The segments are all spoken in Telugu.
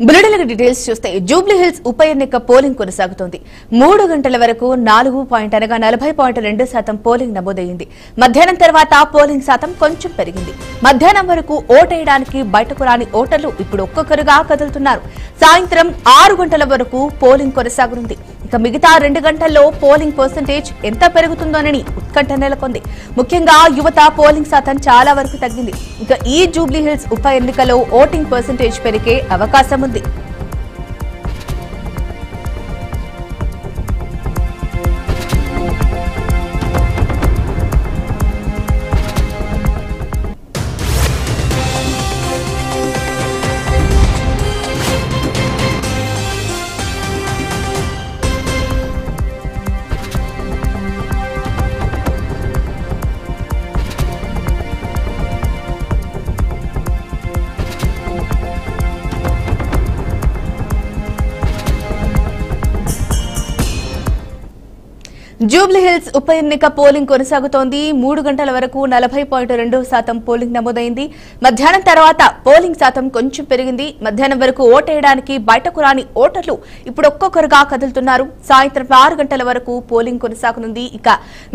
బులెటిన్ డీటెయిల్స్ చూస్తే జూబ్లీ హిల్స్ ఉప ఎన్నిక పోలింగ్ కొనసాగుతోంది. 3 గంటల వరకు 40.2% పోలింగ్ నమోదైంది. మధ్యాహ్నం తర్వాత పోలింగ్ శాతం కొంచెం పెరిగింది. మధ్యాహ్నం వరకు ఓటేయడానికి బయటకు రాని ఓటర్లు ఇప్పుడు ఒక్కొక్కరుగా కదులుతున్నారు. సాయంత్రం 6 గంటల వరకు పోలింగ్ కొనసాగనుంది. ఇక మిగతా 2 గంటల్లో పోలింగ్ పర్సెంటేజ్ ఎంత పెరుగుతుందోనని ఉత్కంఠ నెలకొంది. ముఖ్యంగా యువత పోలింగ్ శాతం చాలా వరకు తగ్గింది. ఇక ఈ జూబ్లీ హిల్స్ ఉప ఎన్నికలో ఓటింగ్ పర్సెంటేజ్ పెరిగే అవకాశం ఉంది. జూబ్లీ హిల్స్ ఉప ఎన్నిక పోలింగ్ కొనసాగుతోంది. 3 గంటల వరకు 40.2% పోలింగ్ నమోదైంది. మధ్యాహ్నం తర్వాత పోలింగ్ శాతం కొంచెం పెరిగింది. మధ్యాహ్నం వరకు ఓటేయడానికి బయటకు రాని ఓటర్లు ఇప్పుడు ఒక్కొక్కరుగా కదులుతున్నారు. సాయంత్రం 6 గంటల వరకు పోలింగ్ కొనసాగనుంది. ఇక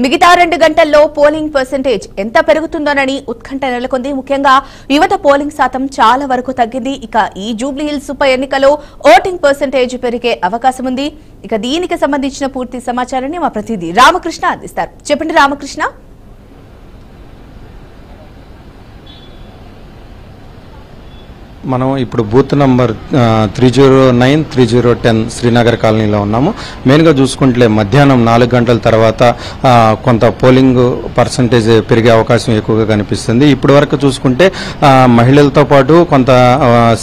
మిగతా 2 గంటల్లో పోలింగ్ పర్సెంటేజ్ ఎంత పెరుగుతుందోనని ఉత్కంఠ నెలకొంది. ముఖ్యంగా యువత పోలింగ్ శాతం చాలా వరకు తగ్గింది. ఇక ఈ జూబ్లీ హిల్స్ ఉప ఎన్నికలో ఓటింగ్ పర్సెంటేజ్ పెరిగే అవకాశం ఉంది. ఇక దీనికి సంబంధించిన పూర్తి సమాచారాన్ని మా ప్రతినిధి రామకృష్ణ అందిస్తారు. చెప్పండి రామకృష్ణ. మనం ఇప్పుడు బూత్ నంబర్ 309, 3010 శ్రీనగర్ కాలనీలో ఉన్నాము. మెయిన్గా చూసుకుంటే మధ్యాహ్నం 4 గంటల తర్వాత కొంత పోలింగ్ పర్సంటేజ్ పెరిగే అవకాశం ఎక్కువగా కనిపిస్తుంది. ఇప్పటి వరకు చూసుకుంటే మహిళలతో పాటు కొంత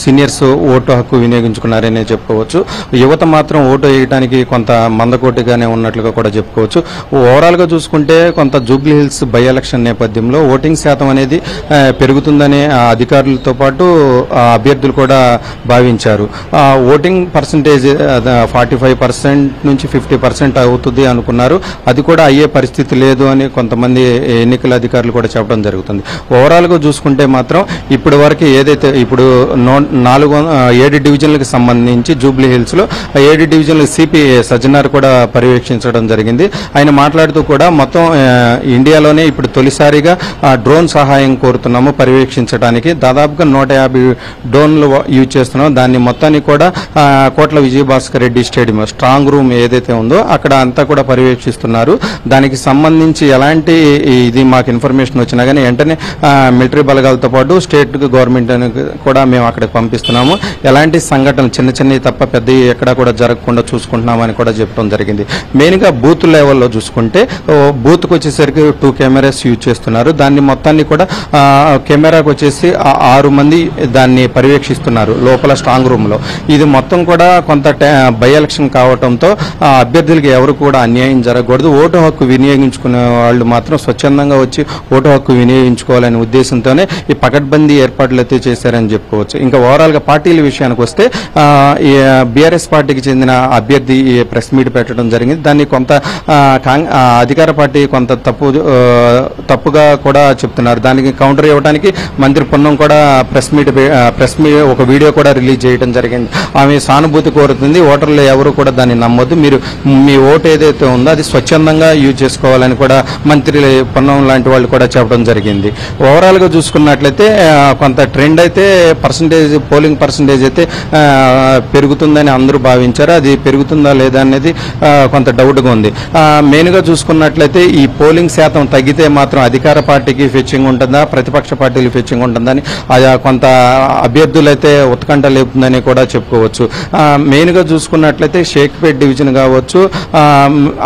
సీనియర్స్ ఓటు హక్కు వినియోగించుకున్నారనే చెప్పుకోవచ్చు. యువత మాత్రం ఓటు వేయడానికి కొంత మందకోటిగానే ఉన్నట్లుగా కూడా చెప్పుకోవచ్చు. ఓవరాల్గా చూసుకుంటే కొంత జూబ్లీ హిల్స్ బై ఎలక్షన్ నేపథ్యంలో ఓటింగ్ శాతం అనేది పెరుగుతుందనే అధికారులతో పాటు అభ్యర్థులు కూడా భావించారు. ఓటింగ్ పర్సంటేజ్ 45% నుంచి 50% అవుతుంది అనుకున్నారు. అది కూడా అయ్యే పరిస్థితి లేదు అని కొంతమంది ఎన్నికల అధికారులు కూడా చెప్పడం జరుగుతుంది. ఓవరాల్గా చూసుకుంటే మాత్రం ఇప్పటి వరకు ఏదైతే ఇప్పుడు 7 డివిజన్లకు సంబంధించి జూబ్లీ హిల్స్లో 7 డివిజన్లు సిపి సజ్జనార్ కూడా పర్యవేక్షించడం జరిగింది. ఆయన మాట్లాడుతూ కూడా మొత్తం ఇండియాలోనే ఇప్పుడు తొలిసారిగా డ్రోన్ సహాయం కోరుతున్నాము పర్యవేక్షించడానికి. దాదాపుగా 150 డ్రోన్లు యూజ్ చేస్తున్నాం. దాన్ని మొత్తాన్ని కూడా కోట్ల Vijayabhaskar Reddy stadium strong room ఏదైతే ఉందో అక్కడ అంతా కూడా పర్యవేక్షిస్తున్నారు. దానికి సంబంధించి ఎలాంటి ఇది మాకు ఇన్ఫర్మేషన్ వచ్చినా కానీ వెంటనే మిలిటరీ బలగాలతో పాటు స్టేట్ గవర్నమెంట్ కూడా మేము అక్కడికి పంపిస్తున్నాము. ఎలాంటి సంఘటనలు చిన్న చిన్నవి తప్ప పెద్దవి ఎక్కడా కూడా జరగకుండా చూసుకుంటున్నామని కూడా చెప్పడం జరిగింది. మెయిన్గా బూత్ లెవెల్లో చూసుకుంటే బూత్కి వచ్చేసరికి 2 కెమెరాస్ యూజ్ చేస్తున్నారు. దాన్ని మొత్తాన్ని కూడా కెమెరాకు వచ్చేసి 6 మంది దాన్ని పర్యవేక్షిస్తున్నారు లోపల స్ట్రాంగ్ రూమ్ లో. ఇది మొత్తం కూడా కొంత బై ఎలక్షన్ కావడంతో అభ్యర్థులకి ఎవరు కూడా అన్యాయం జరగకూడదు. ఓటు హక్కు వినియోగించుకునే వాళ్ళు మాత్రం స్వచ్ఛందంగా వచ్చి ఓటు హక్కు వినియోగించుకోవాలనే ఉద్దేశంతోనే ఈ పకడ్బందీ ఏర్పాట్లు అయితే చేశారని చెప్పుకోవచ్చు. ఇంకా ఓవరాల్ గా పార్టీల విషయానికి వస్తే బీఆర్ఎస్ పార్టీకి చెందిన అభ్యర్థి ప్రెస్ మీట్ పెట్టడం జరిగింది. దాన్ని కొంత అధికార పార్టీ కొంత తప్పుగా కూడా చెప్తున్నారు. దానికి కౌంటర్ ఇవ్వడానికి మంత్రి పొన్నం కూడా ప్రెస్ మీట్ ఒక వీడియో కూడా రిలీజ్ చేయడం జరిగింది. ఆమె సానుభూతి కోరుతుంది. ఓటర్లు ఎవరు కూడా దాన్ని నమ్మొద్దు. మీరు మీ ఓటు ఏదైతే ఉందో అది స్వచ్ఛందంగా యూజ్ చేసుకోవాలని కూడా మంత్రి పొన్నం లాంటి వాళ్ళు కూడా చెప్పడం జరిగింది. ఓవరాల్ గా చూసుకున్నట్లయితే కొంత ట్రెండ్ అయితే పోలింగ్ పర్సంటేజ్ అయితే పెరుగుతుందని అందరూ భావించారు. అది పెరుగుతుందా లేదా అనేది కొంత డౌట్గా ఉంది. మెయిన్ గా చూసుకున్నట్లయితే ఈ పోలింగ్ శాతం తగ్గితే మాత్రం అధికార పార్టీకి ఫెచ్చింగ్ ఉంటుందా, ప్రతిపక్ష పార్టీలు ఫెచ్చింగ్ ఉంటుందని కొంత అభ్యర్థులైతే ఉత్కంఠ లేపుతుందని కూడా చెప్పుకోవచ్చు. మెయిన్ గా చూసుకున్నట్లయితే షేక్పేట్ డివిజన్ కావచ్చు,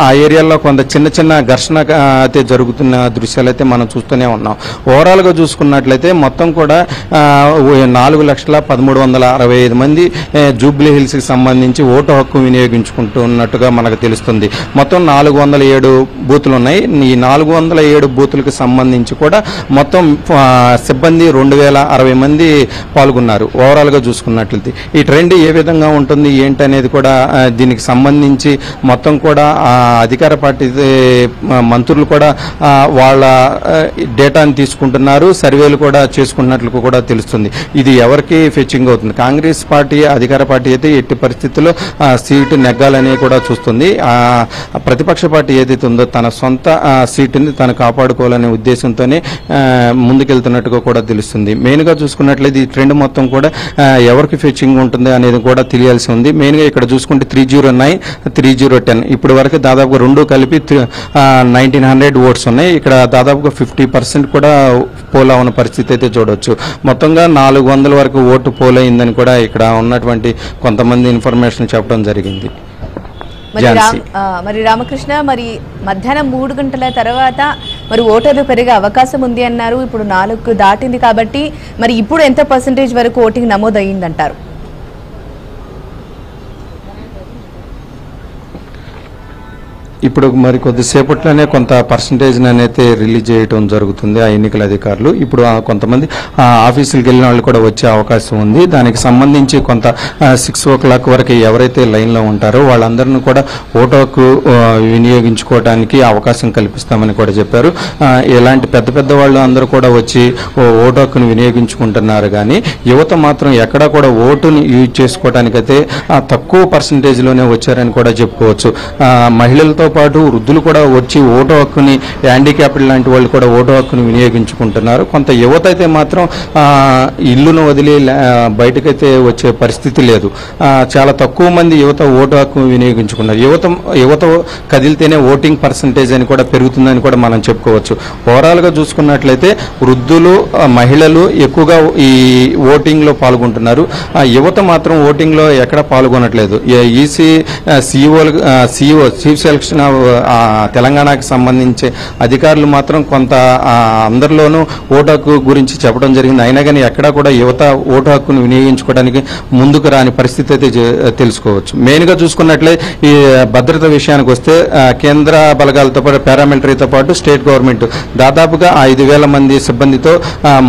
ఆ ఏరియాలో కొంత చిన్న చిన్న ఘర్షణ అయితే జరుగుతున్న దృశ్యాలు అయితే మనం చూస్తూనే ఉన్నాం. ఓవరాల్ గా చూసుకున్నట్లయితే మొత్తం కూడా 4,13,65 మంది జూబ్లీ హిల్స్ కి సంబంధించి ఓటు హక్కు వినియోగించుకుంటున్నట్టుగా మనకు తెలుస్తుంది. మొత్తం 407 బూతులు ఉన్నాయి. ఈ 407 బూతులకు సంబంధించి కూడా మొత్తం సిబ్బంది 2,060 మంది పాల్గొన్నారు. పాల్గొన్నారు ఓవరాల్గా చూసుకున్నట్లయితే. ఈ ట్రెండ్ ఏ విధంగా ఉంటుంది ఏంటనేది కూడా దీనికి సంబంధించి మొత్తం కూడా అధికార పార్టీ మంత్రులు కూడా వాళ్ళ డేటాను తీసుకుంటున్నారు, సర్వేలు కూడా చేసుకున్నట్లు కూడా తెలుస్తుంది. ఇది ఎవరికి ఫెచ్చింగ్ అవుతుంది? కాంగ్రెస్ పార్టీ అధికార పార్టీ అయితే ఎట్టి పరిస్థితుల్లో సీటు నెగ్గాలని కూడా చూస్తుంది. ప్రతిపక్ష పార్టీ ఏదైతే ఉందో తన సొంత సీటుని తను కాపాడుకోవాలనే ఉద్దేశంతోనే ముందుకెళ్తున్నట్టుగా కూడా తెలుస్తుంది. మెయిన్గా చూసుకున్నట్లయితే ఈ ట్రెండ్ మొత్తం కూడా ఎవరికి ఫెచ్చింగ్ ఉంటుంది అనేది కూడా తెలియాల్సి ఉంది. మెయిన్గా ఇక్కడ చూసుకుంటే 309, 310 ఇప్పటి వరకు దాదాపుగా రెండు కలిపి 1900 ఓట్స్ ఉన్నాయి. ఇక్కడ దాదాపుగా 50% కూడా పోల్ అవున పరిస్థితి అయితే చూడవచ్చు. మొత్తంగా 400 వరకు ఓటు పోల్ అయిందని కూడా ఇక్కడ ఉన్నటువంటి కొంతమంది ఇన్ఫర్మేషన్ చెప్పడం జరిగింది. మరి రామకృష్ణ, మరి మధ్యాహ్నం 3 గంటల తర్వాత మరి ఓటర్లు పెరిగే అవకాశం ఉంది అన్నారు. ఇప్పుడు 4 దాటింది కాబట్టి మరి ఇప్పుడు ఎంత పర్సెంటేజ్ వరకు ఓటింగ్ నమోదు అయ్యిందంటారు? ఇప్పుడు మరి కొద్దిసేపట్లోనే కొంత పర్సంటేజ్ అయితే రిలీజ్ చేయడం జరుగుతుంది ఆ ఎన్నికల అధికారులు. ఇప్పుడు కొంతమంది ఆఫీసులకు వెళ్ళిన వాళ్ళు కూడా వచ్చే అవకాశం ఉంది. దానికి సంబంధించి కొంత 6 o'clock వరకు ఎవరైతే లైన్లో ఉంటారో వాళ్ళందరినీ కూడా ఓటు హక్కు వినియోగించుకోవడానికి అవకాశం కల్పిస్తామని కూడా చెప్పారు. ఇలాంటి పెద్ద పెద్ద వాళ్ళు అందరూ కూడా వచ్చి ఓటు హక్కును వినియోగించుకుంటున్నారు. కానీ యువత మాత్రం ఎక్కడా కూడా ఓటుని యూజ్ చేసుకోవడానికైతే తక్కువ పర్సంటేజ్లోనే వచ్చారని కూడా చెప్పుకోవచ్చు. మహిళలతో పాటు వృద్ధులు కూడా వచ్చి ఓటు హక్కుని, హ్యాండిక్యాప్డ్ లాంటి వాళ్ళు కూడా ఓటు హక్కుని వినియోగించుకుంటున్నారు. కొంత యువత అయితే మాత్రం ఇల్లును వదిలి బయటకైతే వచ్చే పరిస్థితి లేదు. చాలా తక్కువ మంది యువత ఓటు హక్కు వినియోగించుకున్నారు. యువత కదిలితేనే ఓటింగ్ పర్సంటేజ్ అని కూడా పెరుగుతుందని కూడా మనం చెప్పుకోవచ్చు. ఓవరాల్గా చూసుకున్నట్లయితే వృద్ధులు, మహిళలు ఎక్కువగా ఈ ఓటింగ్లో పాల్గొంటున్నారు. యువత మాత్రం ఓటింగ్లో ఎక్కడ పాల్గొనట్లేదు. ఈసీ సిఇఓ చీఫ్ సెలక్షన్ తెలంగాణకు సంబంధించి అధికారులు మాత్రం కొంత అందరిలోనూ ఓటు హక్కు గురించి చెప్పడం జరిగింది. అయినా కానీ ఎక్కడా కూడా యువత ఓటు హక్కును వినియోగించుకోవడానికి ముందుకు రాని పరిస్థితి అయితే తెలుసుకోవచ్చు. మెయిన్గా చూసుకున్నట్లయితే ఈ భద్రత విషయానికి వస్తే కేంద్ర బలగాలతో పాటు పారామిలిటరీతో పాటు స్టేట్ గవర్నమెంట్ దాదాపుగా 5,000 మంది సిబ్బందితో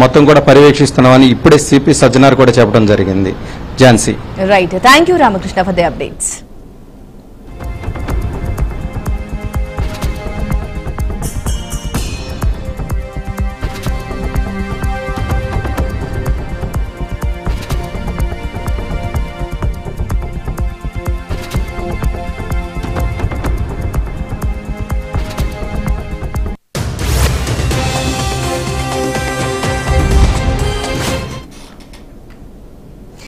మొత్తం కూడా పర్యవేక్షిస్తున్నామని ఇప్పుడే సిపి సజ్జనార్ కూడా చెప్పడం జరిగింది. Jhansi. Right, thank you Ramakrishna for the updates.